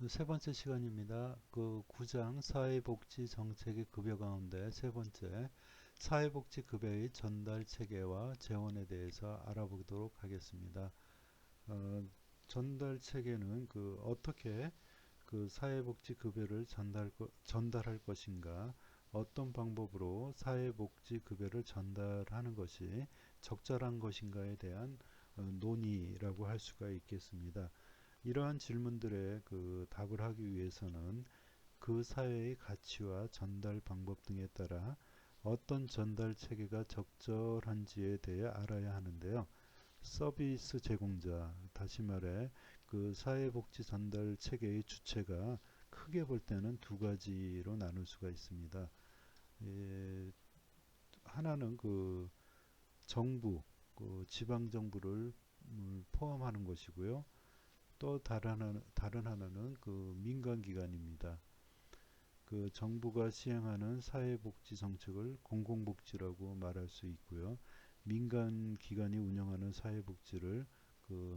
세 번째 시간입니다. 그 9장 사회복지 정책의 급여 가운데 세 번째 사회복지 급여의 전달 체계와 재원에 대해서 알아보도록 하겠습니다. 어, 전달 체계는 어떻게 사회복지 급여를 전달할 것인가, 어떤 방법으로 사회복지 급여를 전달하는 것이 적절한 것인가에 대한 논의라고 할 수가 있겠습니다. 이러한 질문들에 답을 하기 위해서는 그 사회의 가치와 전달 방법 등에 따라 어떤 전달 체계가 적절한지에 대해 알아야 하는데요. 서비스 제공자, 다시 말해 사회복지 전달 체계의 주체가 크게 볼 때는 두 가지로 나눌 수가 있습니다. 하나는 정부, 지방정부를 포함하는 것이고요. 또 다른 하나는 민간기관입니다. 정부가 시행하는 사회복지 정책을 공공복지라고 말할 수 있고요. 민간기관이 운영하는 사회복지를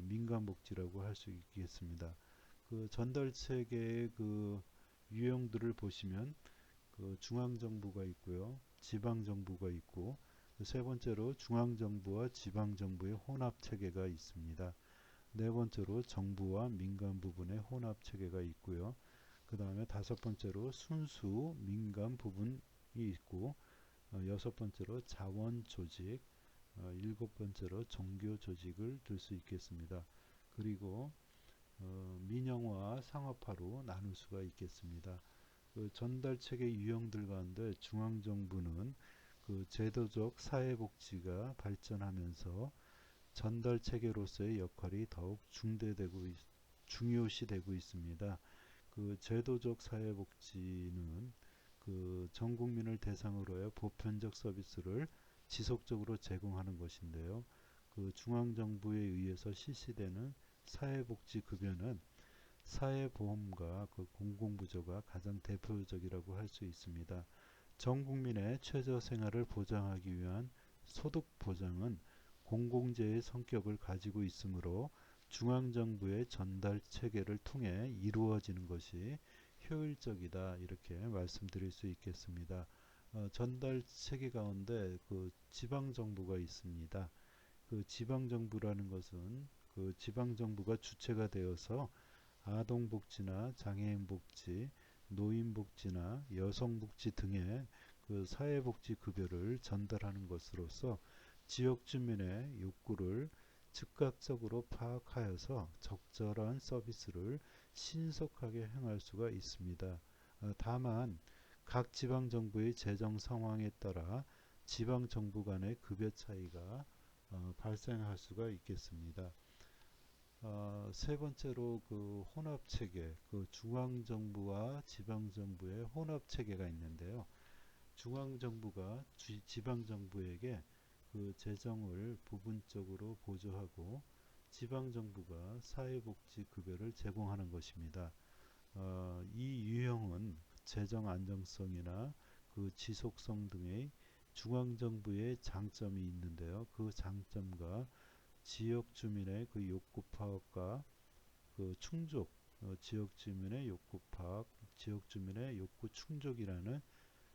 민간복지라고 할 수 있겠습니다. 전달체계의 유형들을 보시면 중앙정부가 있고요. 지방정부가 있고, 세 번째로 중앙정부와 지방정부의 혼합체계가 있습니다. 네 번째로 정부와 민간 부분의 혼합 체계가 있고요. 그 다음에 다섯 번째로 순수 민간 부분이 있고, 여섯 번째로 자원 조직, 일곱 번째로 종교 조직을 들 수 있겠습니다. 그리고 민영화 상업화로 나눌 수가 있겠습니다. 전달 체계 유형들 가운데 중앙정부는 제도적 사회복지가 발전하면서 전달 체계로서의 역할이 더욱 중요시되고 있습니다. 제도적 사회복지는 전 국민을 대상으로 해 보편적 서비스를 지속적으로 제공하는 것인데요. 중앙정부에 의해서 실시되는 사회복지급여는 사회보험과 공공부조가 가장 대표적이라고 할 수 있습니다. 전 국민의 최저 생활을 보장하기 위한 소득 보장은 공공재의 성격을 가지고 있으므로 중앙정부의 전달 체계를 통해 이루어지는 것이 효율적이다, 이렇게 말씀드릴 수 있겠습니다. 전달 체계 가운데 지방정부가 있습니다. 지방정부라는 것은 지방정부가 주체가 되어서 아동복지나 장애인복지, 노인복지나 여성복지 등의 사회복지 급여를 전달하는 것으로서 지역 주민의 욕구를 즉각적으로 파악하여서 적절한 서비스를 신속하게 행할 수가 있습니다. 다만 각 지방정부의 재정 상황에 따라 지방정부 간의 급여 차이가 발생할 수가 있겠습니다. 세 번째로 혼합체계, 중앙정부와 지방정부의 혼합체계가 있는데요. 중앙정부가 지방정부에게 재정을 부분적으로 보조하고 지방정부가 사회복지급여를 제공하는 것입니다. 이 유형은 재정 안정성이나 지속성 등의 중앙정부의 장점이 있는데요. 그 장점과 지역 주민의 욕구 파악과 충족, 지역 주민의 욕구 파악, 지역 주민의 욕구 충족이라는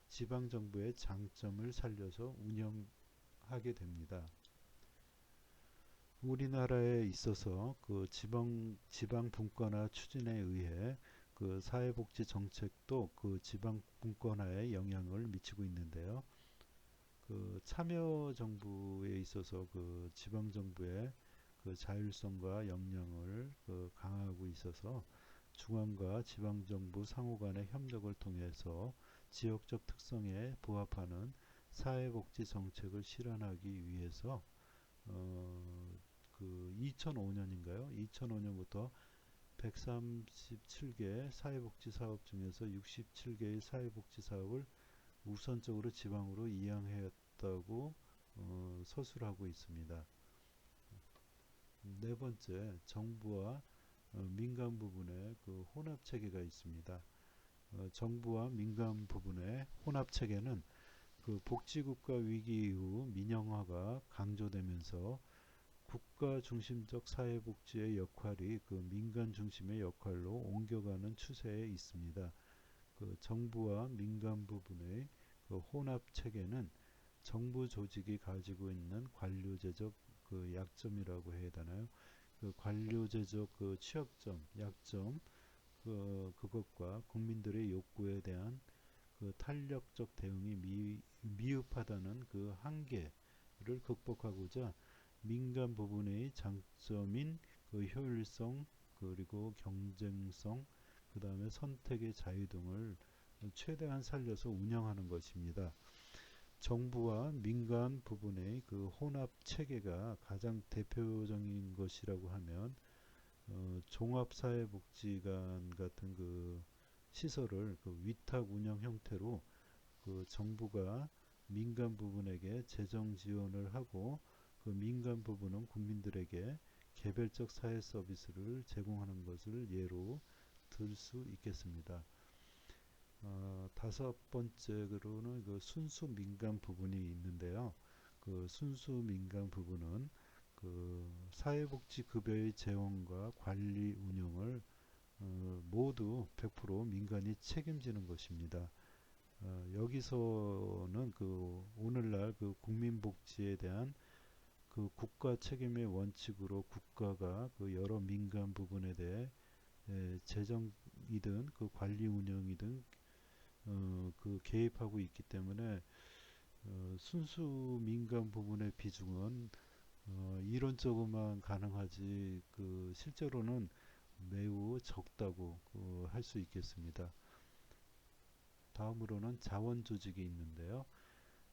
지방정부의 장점을 살려서 운영하게 됩니다. 우리나라에 있어서 지방 분권화 추진에 의해 사회복지 정책도 지방 분권화에 영향을 미치고 있는데요. 참여정부에 있어서 지방정부의 자율성과 역량을 강화하고 있어서 중앙과 지방정부 상호 간의 협력을 통해서 지역적 특성에 부합하는 사회복지 정책을 실현하기 위해서 2005년인가요? 2005년부터 137개 사회복지 사업 중에서 67개의 사회복지 사업을 우선적으로 지방으로 이양했다고 서술하고 있습니다. 네 번째, 정부와 민간 부분의 혼합 체계가 있습니다. 정부와 민간 부분의 혼합 체계는 복지국가 위기 이후 민영화가 강조되면서 국가 중심적 사회복지의 역할이 그 민간 중심의 역할로 옮겨가는 추세에 있습니다. 그 정부와 민간 부분의 그 혼합 체계는 정부 조직이 가지고 있는 관료제적 그 약점이라고 해야 되나요? 그 관료제적 그 취약점, 약점, 그것과 국민들의 욕구에 대한 그 탄력적 대응이 미흡하다는 그 한계를 극복하고자 민간 부분의 장점인 그 효율성 그리고 경쟁성 그 다음에 선택의 자유 등을 최대한 살려서 운영하는 것입니다. 정부와 민간 부분의 그 혼합 체계가 가장 대표적인 것이라고 하면 종합사회복지관 같은 그 시설을 그 위탁 운영 형태로 그 정부가 민간 부분에게 재정 지원을 하고 그 민간 부분은 국민들에게 개별적 사회 서비스를 제공하는 것을 예로 들 수 있겠습니다. 다섯 번째로는 그 순수 민간 부분이 있는데요. 그 순수 민간 부분은 그 사회복지급여의 재원과 관리 운영을 모두 100% 민간이 책임지는 것입니다. 여기서는 그 오늘날 그 국민복지에 대한 그 국가 책임의 원칙으로 국가가 그 여러 민간 부분에 대해 재정이든 그 관리 운영이든 그 개입하고 있기 때문에 순수 민간 부분의 비중은 이론적으로만 가능하지 그 실제로는 매우 적다고 할 수 있겠습니다. 다음으로는 자원조직이 있는데요.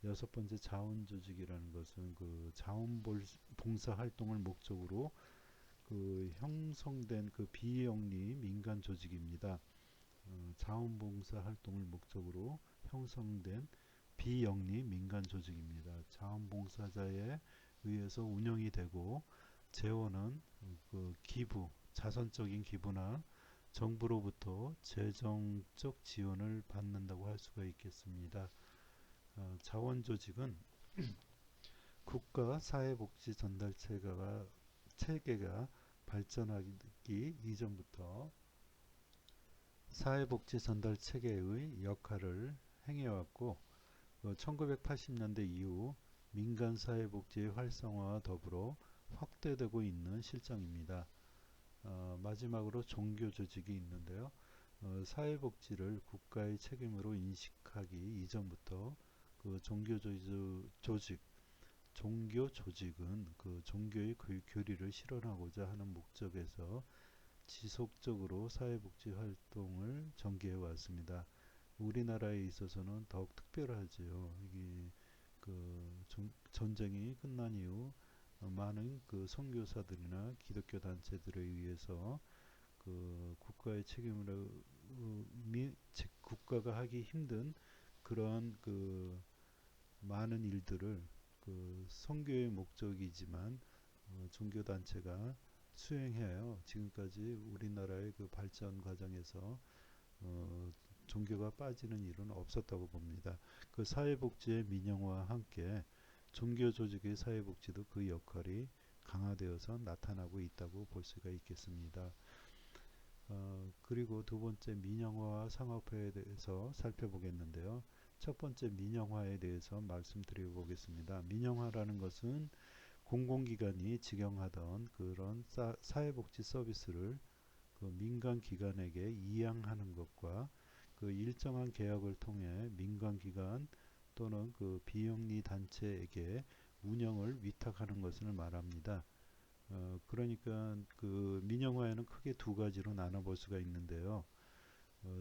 여섯 번째 자원조직이라는 것은 그 자원봉사 활동을 목적으로 그 형성된 그 비영리 민간 조직입니다. 자원봉사 활동을 목적으로 형성된 비영리 민간 조직입니다. 자원봉사자에 의해서 운영이 되고 재원은 그 기부, 자선적인 기부나 정부로부터 재정적 지원을 받는다고 할 수가 있겠습니다. 자원조직은 국가 사회복지 전달 체계가 발전하기 이전부터 사회복지 전달 체계의 역할을 행해왔고 1980년대 이후 민간 사회복지의 활성화와 더불어 확대되고 있는 실정입니다. 마지막으로 종교 조직이 있는데요. 사회복지를 국가의 책임으로 인식하기 이전부터 그 종교 조직은 그 종교의 교리를 실현하고자 하는 목적에서 지속적으로 사회복지 활동을 전개해 왔습니다. 우리나라에 있어서는 더욱 특별하지요. 이게 그 전쟁이 끝난 이후 많은 그 선교사들이나 기독교 단체들에 의해서 그 국가의 책임으로 국가가 하기 힘든 그러한 그 많은 일들을 그 선교의 목적이지만 종교 단체가 수행해요. 지금까지 우리나라의 그 발전 과정에서 종교가 빠지는 일은 없었다고 봅니다. 그 사회복지의 민영화와 함께 종교 조직의 사회복지도 그 역할이 강화되어서 나타나고 있다고 볼 수가 있겠습니다. 그리고 두 번째 민영화와 상업화에 대해서 살펴보겠는데요. 첫 번째 민영화에 대해서 말씀드려 보겠습니다. 민영화라는 것은 공공기관이 직영하던 그런 사회복지 서비스를 그 민간기관에게 이양하는 것과 그 일정한 계약을 통해 민간기관 또는 그 비영리 단체에게 운영을 위탁하는 것을 말합니다. 그러니까 그 민영화에는 크게 두 가지로 나눠볼 수가 있는데요.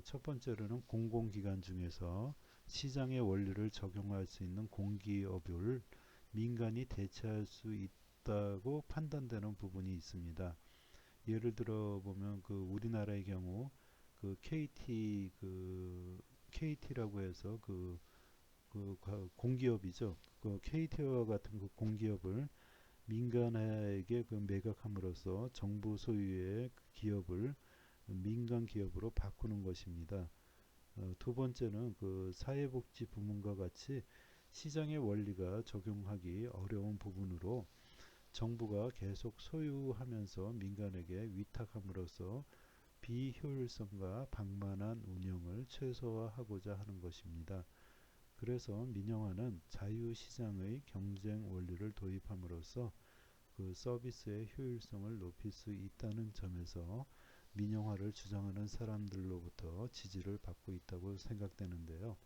첫 번째로는 공공기관 중에서 시장의 원리를 적용할 수 있는 공기업을 민간이 대체할 수 있다고 판단되는 부분이 있습니다. 예를 들어 보면 그 우리나라의 경우 그 KT라고 해서 그 공기업이죠. 그 KT와 같은 그 공기업을 민간에게 그 매각함으로써 정부 소유의 그 기업을 민간 기업으로 바꾸는 것입니다. 두 번째는 그 사회복지 부문과 같이 시장의 원리가 적용하기 어려운 부분으로 정부가 계속 소유하면서 민간에게 위탁함으로써 비효율성과 방만한 운영을 최소화하고자 하는 것입니다. 그래서 민영화는 자유시장의 경쟁 원리를 도입함으로써 그 서비스의 효율성을 높일 수 있다는 점에서 민영화를 주장하는 사람들로부터 지지를 받고 있다고 생각되는데요.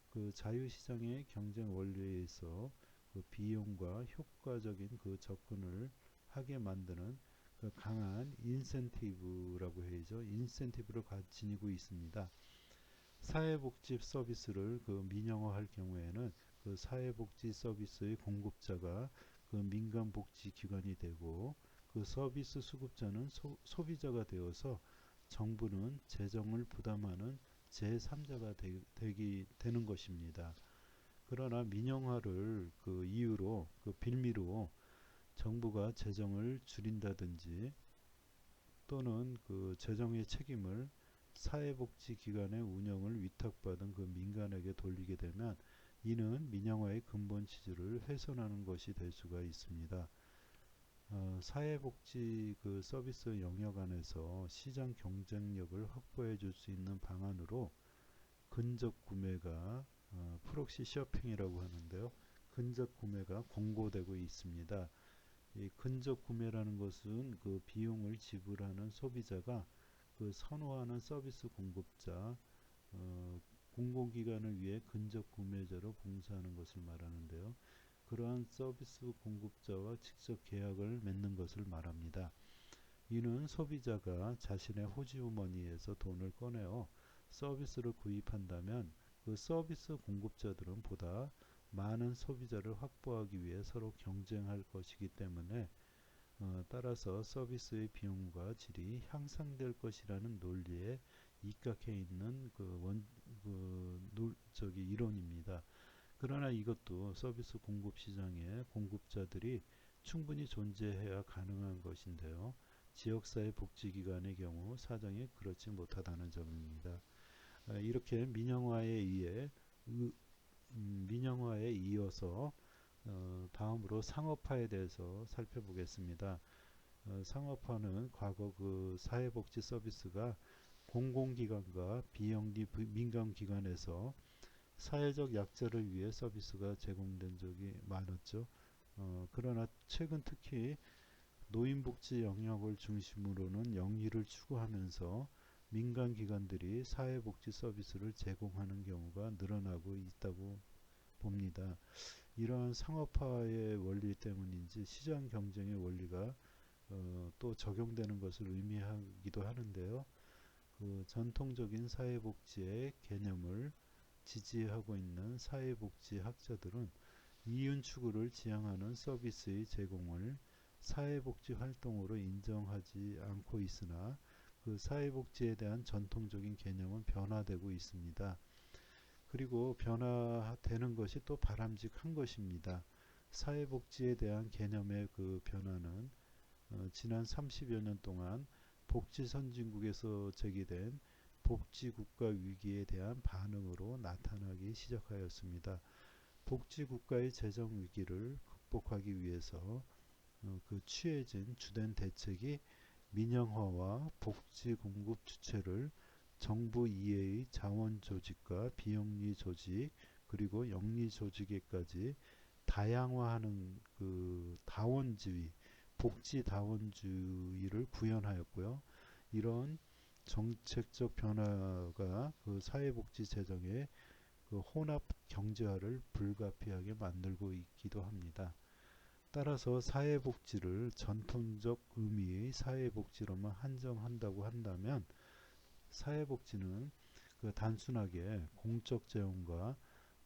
그 자유시장의 경쟁 원리에 의해서 그 비용과 효과적인 그 접근을 하게 만드는 그 강한 인센티브라고 해야죠. 인센티브를 지니고 있습니다. 사회복지 서비스를 그 민영화할 경우에는 그 사회복지 서비스의 공급자가 그 민간복지기관이 되고 그 서비스 수급자는 소비자가 되어서 정부는 재정을 부담하는 제3자가 되는 것입니다. 그러나 민영화를 그 이유로 그 빌미로 정부가 재정을 줄인다든지 또는 그 재정의 책임을 사회복지기관의 운영을 위탁받은 그 민간에게 돌리게 되면 이는 민영화의 근본 취지를 훼손하는 것이 될 수가 있습니다. 사회복지 그 서비스 영역 안에서 시장 경쟁력을 확보해 줄 수 있는 방안으로 근접 구매가 프록시 쇼핑이라고 하는데요. 근접 구매가 공고되고 있습니다. 이 근접 구매라는 것은 그 비용을 지불하는 소비자가 그 선호하는 서비스 공급자, 공공기관을 위해 근접 구매자로 봉사하는 것을 말하는데요. 그러한 서비스 공급자와 직접 계약을 맺는 것을 말합니다. 이는 소비자가 자신의 호주머니에서 돈을 꺼내어 서비스를 구입한다면 그 서비스 공급자들은 보다 많은 소비자를 확보하기 위해 서로 경쟁할 것이기 때문에 따라서 서비스의 비용과 질이 향상될 것이라는 논리에 입각해 있는 이론입니다. 그러나 이것도 서비스 공급 시장에 공급자들이 충분히 존재해야 가능한 것인데요. 지역사회 복지기관의 경우 사정이 그렇지 못하다는 점입니다. 이렇게 민영화에 이어서 다음으로 상업화에 대해서 살펴보겠습니다. 상업화는 과거 그 사회복지 서비스가 공공기관과 비영리 민간기관에서 사회적 약자를 위해 서비스가 제공된 적이 많았죠. 그러나 최근 특히 노인복지 영역을 중심으로는 영리를 추구하면서 민간기관들이 사회복지 서비스를 제공하는 경우가 늘어나고 있다고 봅니다. 이러한 상업화의 원리 때문인지 시장 경쟁의 원리가 또 적용되는 것을 의미하기도 하는데요. 그 전통적인 사회복지의 개념을 지지하고 있는 사회복지 학자들은 이윤 추구를 지향하는 서비스의 제공을 사회복지 활동으로 인정하지 않고 있으나 그 사회복지에 대한 전통적인 개념은 변화되고 있습니다. 그리고 변화되는 것이 또 바람직한 것입니다. 사회복지에 대한 개념의 그 변화는 지난 30여 년 동안 복지 선진국에서 제기된 복지국가 위기에 대한 반응으로 나타나기 시작하였습니다. 복지국가의 재정 위기를 극복하기 위해서 그 취해진 주된 대책이 민영화와 복지 공급 주체를 정부 이외의 자원 조직과 비영리 조직 그리고 영리 조직에까지 다양화하는 그 다원주의, 복지 다원주의를 구현하였고요. 이런 정책적 변화가 그 사회복지 재정의 그 혼합 경제화를 불가피하게 만들고 있기도 합니다. 따라서 사회복지를 전통적 의미의 사회복지로만 한정한다고 한다면 사회복지는 그 단순하게 공적 재원과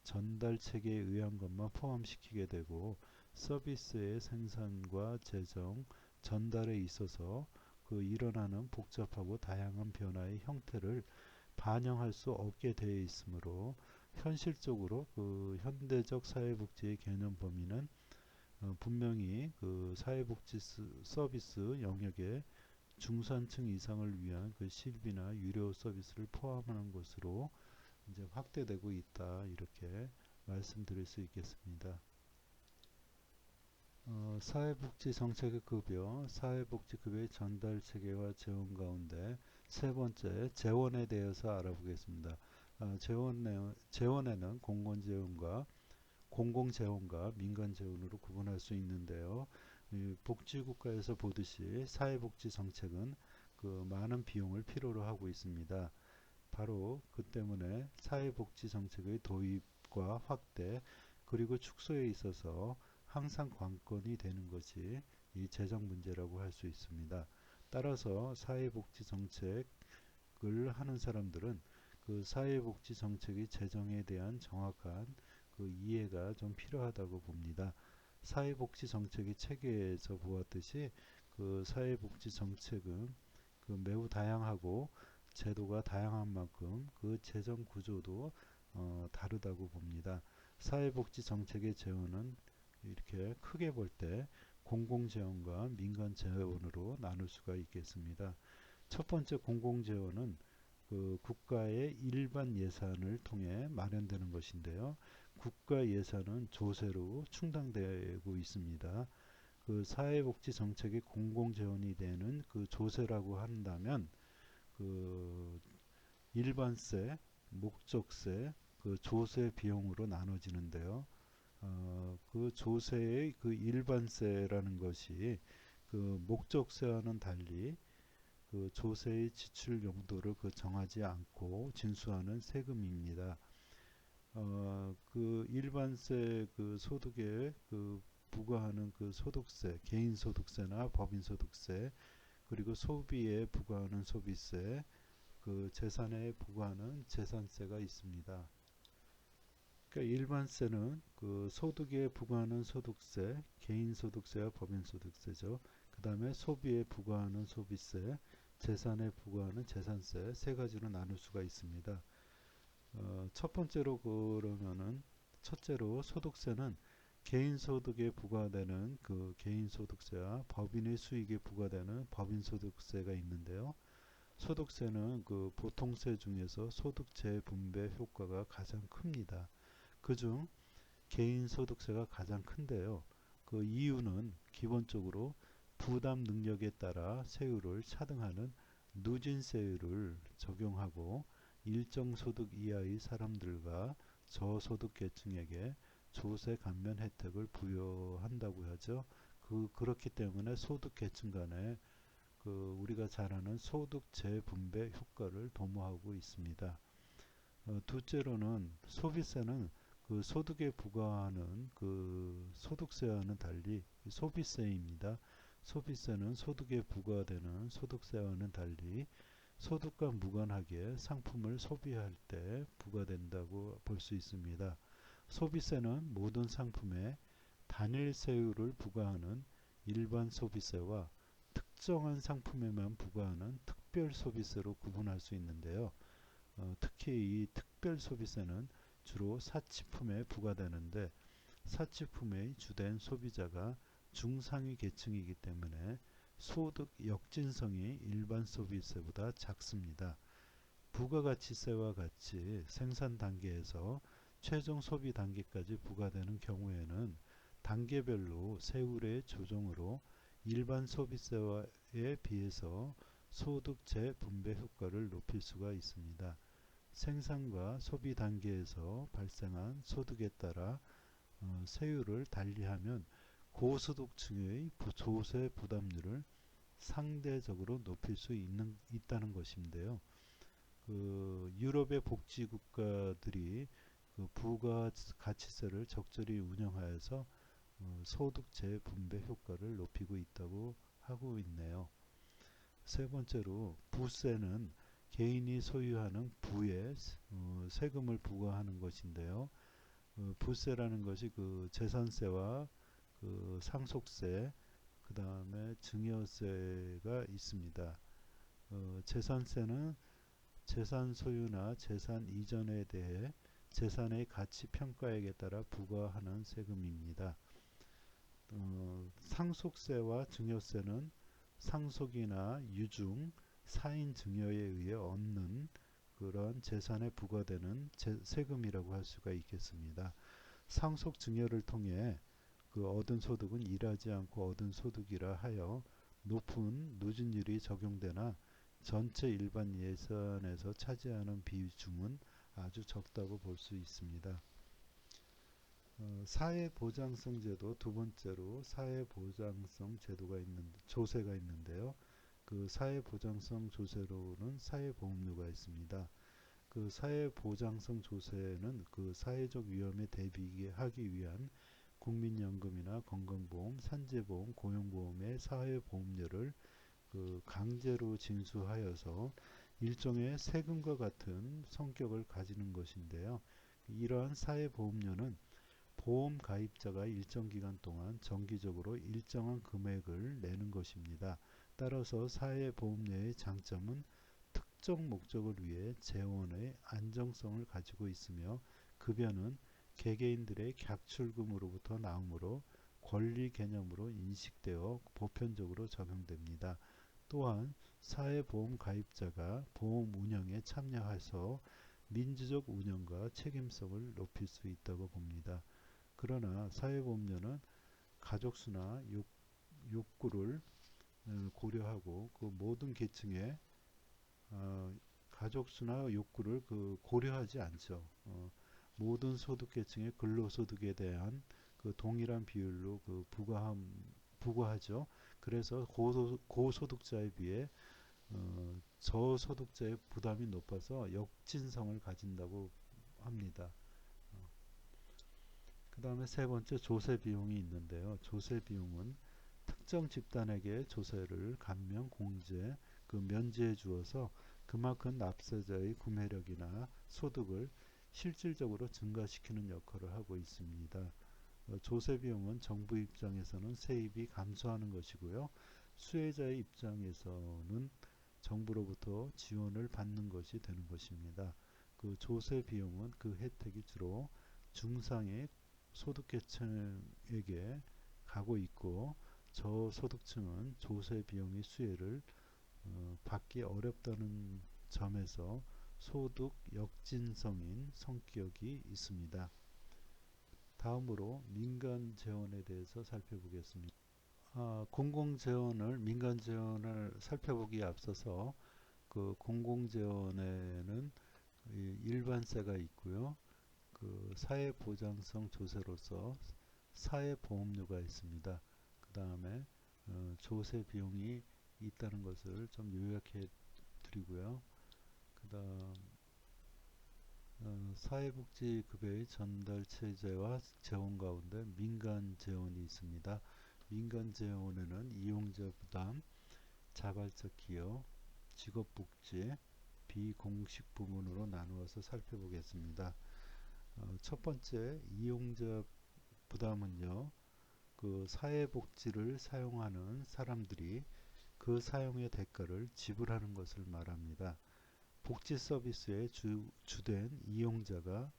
전달 체계에 의한 것만 포함시키게 되고 서비스의 생산과 재정, 전달에 있어서 그 일어나는 복잡하고 다양한 변화의 형태를 반영할 수 없게 되어 있으므로 현실적으로 그 현대적 사회복지의 개념 범위는 분명히 그 사회복지 서비스 영역에 중산층 이상을 위한 그 실비나 유료 서비스를 포함하는 것으로 이제 확대되고 있다 이렇게 말씀드릴 수 있겠습니다. 사회복지 정책의 급여, 사회복지급여의 전달 체계와 재원 가운데 세 번째, 재원에 대해서 알아보겠습니다. 재원에는 공공재원과 민간재원으로 구분할 수 있는데요. 복지국가에서 보듯이 사회복지 정책은 그 많은 비용을 필요로 하고 있습니다. 바로 그 때문에 사회복지 정책의 도입과 확대 그리고 축소에 있어서 항상 관건이 되는 것이 이 재정 문제라고 할 수 있습니다. 따라서 사회복지 정책을 하는 사람들은 그 사회복지 정책의 재정에 대한 정확한 그 이해가 좀 필요하다고 봅니다. 사회복지 정책의 체계에서 보았듯이 그 사회복지 정책은 그 매우 다양하고 제도가 다양한 만큼 그 재정 구조도 다르다고 봅니다. 사회복지 정책의 재원은 이렇게 크게 볼 때 공공재원과 민간재원으로 나눌 수가 있겠습니다. 첫 번째 공공재원은 그 국가의 일반 예산을 통해 마련되는 것인데요. 국가 예산은 조세로 충당되고 있습니다. 그 사회복지 정책의 공공재원이 되는 그 조세라고 한다면 그 일반세, 목적세, 그 조세 비용으로 나눠지는데요. 그 조세의 그 일반세라는 것이 그 목적세와는 달리 그 조세의 지출 용도를 그 정하지 않고 진수하는 세금입니다. 그 일반세 그 소득에 그 부과하는 그 소득세, 개인소득세나 법인소득세, 그리고 소비에 부과하는 소비세, 그 재산에 부과하는 재산세가 있습니다. 그러니까 일반세는 그 소득에 부과하는 소득세, 개인소득세와 법인소득세죠. 그 다음에 소비에 부과하는 소비세, 재산에 부과하는 재산세 세 가지로 나눌 수가 있습니다. 첫 번째로 그러면은 첫째로 소득세는 개인소득에 부과되는 그 개인소득세와 법인의 수익에 부과되는 법인소득세가 있는데요. 소득세는 그 보통세 중에서 소득 재분배 효과가 가장 큽니다. 그중 개인소득세가 가장 큰데요. 그 이유는 기본적으로 부담 능력에 따라 세율을 차등하는 누진세율을 적용하고 일정 소득 이하의 사람들과 저소득 계층에게 조세 감면 혜택을 부여한다고 하죠. 그렇기 때문에 소득 계층 간에 그 우리가 잘 아는 소득 재분배 효과를 도모하고 있습니다. 둘째로는 소비세는 그 소득에 부과하는 그 소득세와는 달리 소비세입니다. 소비세는 소득에 부과되는 소득세와는 달리 소득과 무관하게 상품을 소비할 때 부과된다고 볼 수 있습니다. 소비세는 모든 상품에 단일 세율을 부과하는 일반 소비세와 특정한 상품에만 부과하는 특별 소비세로 구분할 수 있는데요. 특히 이 특별 소비세는 주로 사치품에 부과되는데 사치품의 주된 소비자가 중상위 계층이기 때문에 소득 역진성이 일반 소비세보다 작습니다. 부가가치세와 같이 생산 단계에서 최종 소비 단계까지 부과되는 경우에는 단계별로 세율의 조정으로 일반 소비세에 비해서 소득 재분배 효과를 높일 수가 있습니다. 생산과 소비 단계에서 발생한 소득에 따라 세율을 달리하면 고소득층의 조세 부담률을 상대적으로 높일 수 있다는 것인데요. 그 유럽의 복지 국가들이 그 부가가치세를 적절히 운영하여서 소득 재분배 효과를 높이고 있다고 하고 있네요. 세 번째로 부세는 개인이 소유하는 부에 세금을 부과하는 것인데요. 부세라는 것이 그 재산세와 그 상속세, 그 다음에 증여세가 있습니다. 재산세는 재산 소유나 재산 이전에 대해 재산의 가치 평가액에 따라 부과하는 세금입니다. 상속세와 증여세는 상속이나 유증, 사인 증여에 의해 얻는 그런 재산에 부과되는 세금이라고 할 수가 있겠습니다. 상속 증여를 통해 그 얻은 소득은 일하지 않고 얻은 소득이라 하여 높은 누진율이 적용되나 전체 일반 예산에서 차지하는 비중은 아주 적다고 볼 수 있습니다. 사회보장성 제도 두 번째로 사회보장성 제도가 조세가 있는데요. 그 사회보장성 조세로는 사회보험료가 있습니다. 그 사회보장성 조세는 그 사회적 위험에 대비하기 위한 국민연금이나 건강보험, 산재보험, 고용보험의 사회보험료를 그 강제로 징수하여서 일종의 세금과 같은 성격을 가지는 것인데요. 이러한 사회보험료는 보험 가입자가 일정 기간 동안 정기적으로 일정한 금액을 내는 것입니다. 따라서 사회보험료의 장점은 특정 목적을 위해 재원의 안정성을 가지고 있으며 급여는 개개인들의 객출금으로부터 나오므로 권리 개념으로 인식되어 보편적으로 적용됩니다. 또한 사회보험 가입자가 보험 운영에 참여해서 민주적 운영과 책임성을 높일 수 있다고 봅니다. 그러나 사회보험료는 가족수나 욕구를 고려하고 그 모든 계층의 가족수나 욕구를 고려하지 않죠. 모든 소득 계층의 근로소득에 대한 그 동일한 비율로 부과하죠. 그래서 고소득자에 비해 저소득자의 부담이 높아서 역진성을 가진다고 합니다. 그 다음에 세 번째 조세 비용이 있는데요. 조세 비용은 특정 집단에게 조세를 감면, 공제, 면제해 주어서 그만큼 납세자의 구매력이나 소득을 실질적으로 증가시키는 역할을 하고 있습니다. 조세 비용은 정부 입장에서는 세입이 감소하는 것이고요. 수혜자의 입장에서는 정부로부터 지원을 받는 것이 되는 것입니다. 그 조세 비용은 그 혜택이 주로 중상의 소득계층에게 가고 있고 저소득층은 조세 비용의 수혜를 받기 어렵다는 점에서 소득 역진성인 성격이 있습니다. 다음으로 민간 재원에 대해서 살펴보겠습니다. 공공재원을 민간 재원을 살펴보기에 앞서서 그 공공재원에는 일반세가 있고요. 그 사회보장성 조세로서 사회보험료가 있습니다. 그 다음에 조세 비용이 있다는 것을 좀 요약해 드리고요. 그 다음 사회복지급여의 전달체제와 재원 가운데 민간 재원이 있습니다. 민간 재원에는 이용자 부담, 자발적 기여, 직업복지, 비공식 부문으로 나누어서 살펴보겠습니다. 첫 번째 이용자 부담은요. 그 사회복지를 사용하는 사람들이 그 사용의 대가를 지불하는 것을 말합니다. 복지 서비스의 주된 이용자가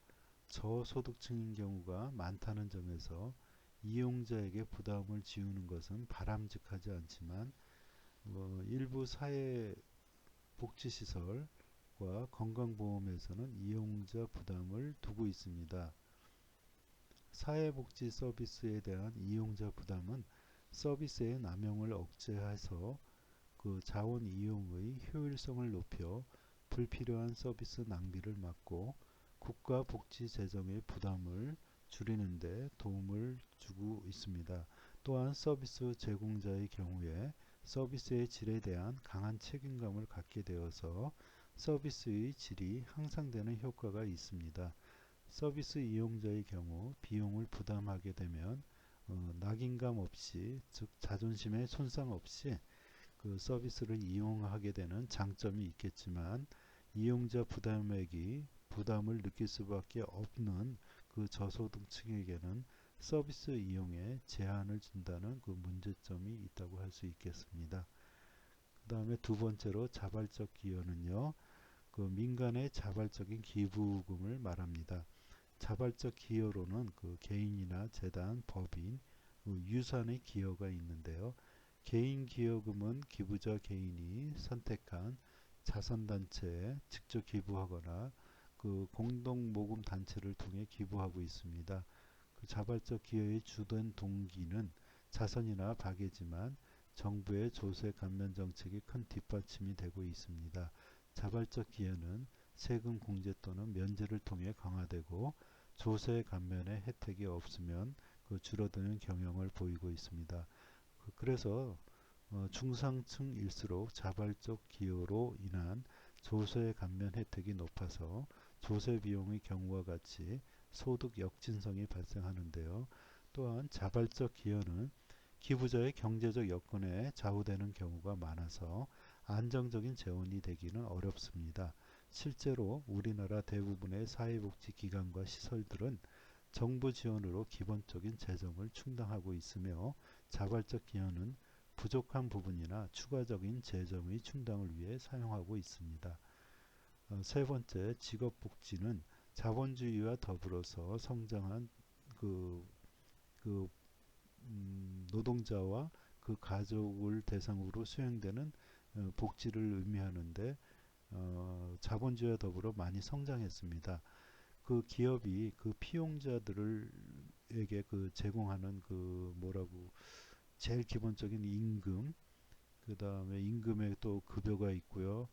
저소득층인 경우가 많다는 점에서 이용자에게 부담을 지우는 것은 바람직하지 않지만 일부 사회복지시설과 건강보험에서는 이용자 부담을 두고 있습니다. 사회복지 서비스에 대한 이용자 부담은 서비스의 남용을 억제해서 그 자원 이용의 효율성을 높여 불필요한 서비스 낭비를 막고 국가 복지 재정의 부담을 줄이는 데 도움을 주고 있습니다. 또한 서비스 제공자의 경우에 서비스의 질에 대한 강한 책임감을 갖게 되어서 서비스의 질이 향상되는 효과가 있습니다. 서비스 이용자의 경우 비용을 부담하게 되면 낙인감 없이 즉 자존심의 손상 없이 그 서비스를 이용하게 되는 장점이 있겠지만 이용자 부담액이 부담을 느낄 수밖에 없는 그 저소득층에게는 서비스 이용에 제한을 준다는 그 문제점이 있다고 할 수 있겠습니다. 그 다음에 두 번째로 자발적 기여는요. 그 민간의 자발적인 기부금을 말합니다. 자발적 기여로는 그 개인이나 재단, 법인, 유산의 기여가 있는데요. 개인 기여금은 기부자 개인이 선택한 자선단체에 직접 기부하거나 그 공동모금 단체를 통해 기부하고 있습니다. 그 자발적 기여의 주된 동기는 자선이나 박애지만 정부의 조세 감면 정책이 큰 뒷받침이 되고 있습니다. 자발적 기여는 세금 공제 또는 면제를 통해 강화되고 조세 감면의 혜택이 없으면 그 줄어드는 경향을 보이고 있습니다. 그래서 중상층일수록 자발적 기여로 인한 조세 감면 혜택이 높아서 조세 비용의 경우와 같이 소득 역진성이 발생하는데요. 또한 자발적 기여는 기부자의 경제적 여건에 좌우되는 경우가 많아서 안정적인 재원이 되기는 어렵습니다. 실제로 우리나라 대부분의 사회복지기관과 시설들은 정부 지원으로 기본적인 재정을 충당하고 있으며 자발적 기여는 부족한 부분이나 추가적인 재정의 충당을 위해 사용하고 있습니다. 세 번째, 직업복지는 자본주의와 더불어서 성장한 그, 그 노동자와 그 가족을 대상으로 수행되는 복지를 의미하는데 자본주의와 더불어 많이 성장했습니다. 그 기업이 그 피용자들에게 그 제공하는 그 뭐라고 제일 기본적인 임금, 그 다음에 임금에 또 급여가 있고요.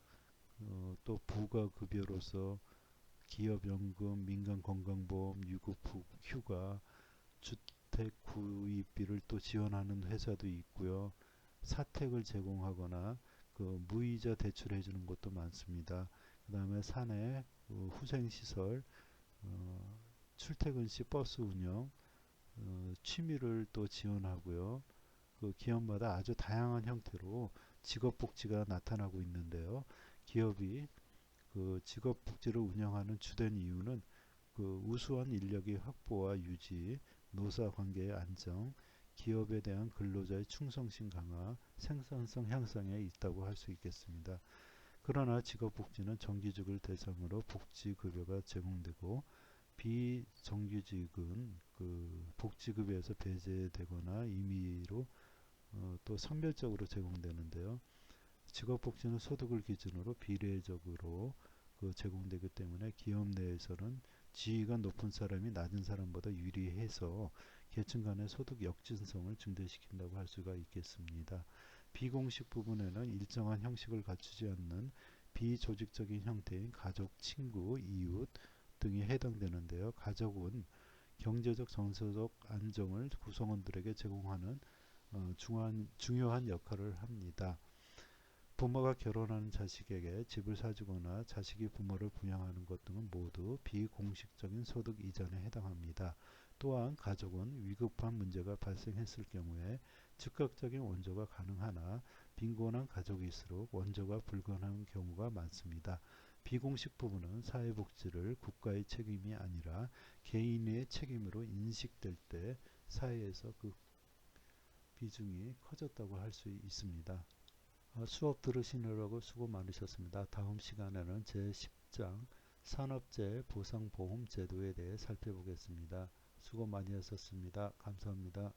또 부가급여로서 기업연금, 민간건강보험, 유급휴가, 주택 구입비를 또 지원하는 회사도 있고요. 사택을 제공하거나 그 무이자 대출해 주는 것도 많습니다. 그 다음에 사내 후생시설, 출퇴근 시 버스 운영, 취미를 또 지원하고요. 그 기업마다 아주 다양한 형태로 직업복지가 나타나고 있는데요. 기업이 그 직업복지를 운영하는 주된 이유는 그 우수한 인력의 확보와 유지, 노사 관계의 안정, 기업에 대한 근로자의 충성심 강화, 생산성 향상에 있다고 할 수 있겠습니다. 그러나 직업복지는 정규직을 대상으로 복지급여가 제공되고 비정규직은 그 복지급여에서 배제되거나 임의로 또 선별적으로 제공되는데요. 직업복지는 소득을 기준으로 비례적으로 그 제공되기 때문에 기업 내에서는 지위가 높은 사람이 낮은 사람보다 유리해서 계층 간의 소득 역진성을 증대시킨다고 할 수가 있겠습니다. 비공식 부분에는 일정한 형식을 갖추지 않는 비조직적인 형태인 가족, 친구, 이웃 등이 해당되는데요. 가족은 경제적, 정서적 안정을 구성원들에게 제공하는 중요한 역할을 합니다. 부모가 결혼하는 자식에게 집을 사주거나 자식이 부모를 부양하는 것 등은 모두 비공식적인 소득 이전에 해당합니다. 또한 가족은 위급한 문제가 발생했을 경우에 즉각적인 원조가 가능하나 빈곤한 가족일수록 원조가 불가능한 경우가 많습니다. 비공식 부분은 사회복지를 국가의 책임이 아니라 개인의 책임으로 인식될 때 사회에서 그 비중이 커졌다고 할 수 있습니다. 수업 들으시느라고 수고 많으셨습니다. 다음 시간에는 제10장 산업재해 보상보험 제도에 대해 살펴보겠습니다. 수고 많이 하셨습니다. 감사합니다.